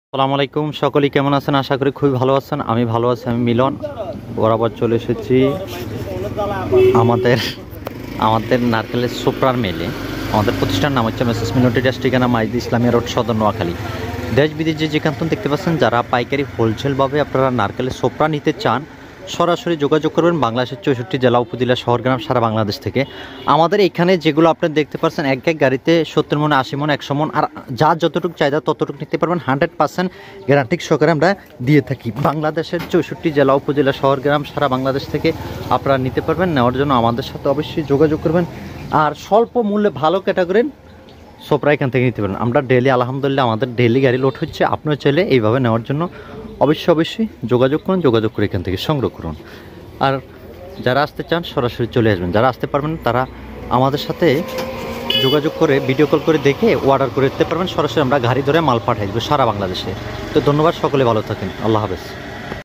আসসালামু আলাইকুম, সকলেই কেমন আছেন? আশা করি খুবই ভালো আছেন। আমি ভালো আছি। আমি মিলন বরাবর চলে এসেছি আমাদের আমাদের নারকেলের সুপ্রার মেলে। আমাদের প্রতিষ্ঠান নাম হচ্ছে মেসেস মিনতি ড্যাশ, ঠিকানা মাইদি ইসলামিয়া রোড, সদর নোয়াখালী। দেশ বিদেশে যেখান থেকে দেখতে পাচ্ছেন, যারা পাইকারি হোলসেলভাবে আপনারা নারকেলের সোপড়া নিতে চান, সরাসরি যোগাযোগ করবেন বাংলাদেশের 64 জেলা উপজেলা শহরগ্রাম সারা বাংলাদেশ থেকে। আমাদের এখানে যেগুলো আপনি দেখতে পাচ্ছেন, এক এক গাড়িতে 70 মন, 80 মন, 100 মন, আর যা যতটুকু চাহিদা ততটুকু নিতে পারবেন। 100% গ্যারান্টি সহকারে আমরা দিয়ে থাকি। বাংলাদেশের 64 জেলা উপজেলা শহরগ্রাম সারা বাংলাদেশ থেকে আপনারা নিতে পারবেন। নেওয়ার জন্য আমাদের সাথে অবশ্যই যোগাযোগ করবেন। আর স্বল্প মূল্যে ভালো ক্যাটাগরির সোপরা এখান থেকে নিতে পারেন। আমরা ডেলি আলহামদুলিল্লাহ আমাদের ডেলি গাড়ি লোড হচ্ছে। আপনিও চাইলে এইভাবে নেওয়ার জন্য অবশ্যই যোগাযোগ করুন। যোগাযোগ করে এখান থেকে সংগ্রহ করুন। আর যারা আসতে চান সরাসরি চলে আসবেন। যারা আসতে পারবেন তারা আমাদের সাথে যোগাযোগ করে ভিডিও কল করে দেখে অর্ডার করে দিতে পারবেন। সরাসরি আমরা গাড়ি ধরে মাল পাঠিয়ে দেবো সারা বাংলাদেশে। তো ধন্যবাদ, সকলে ভালো থাকেন। আল্লাহ হাফেজ।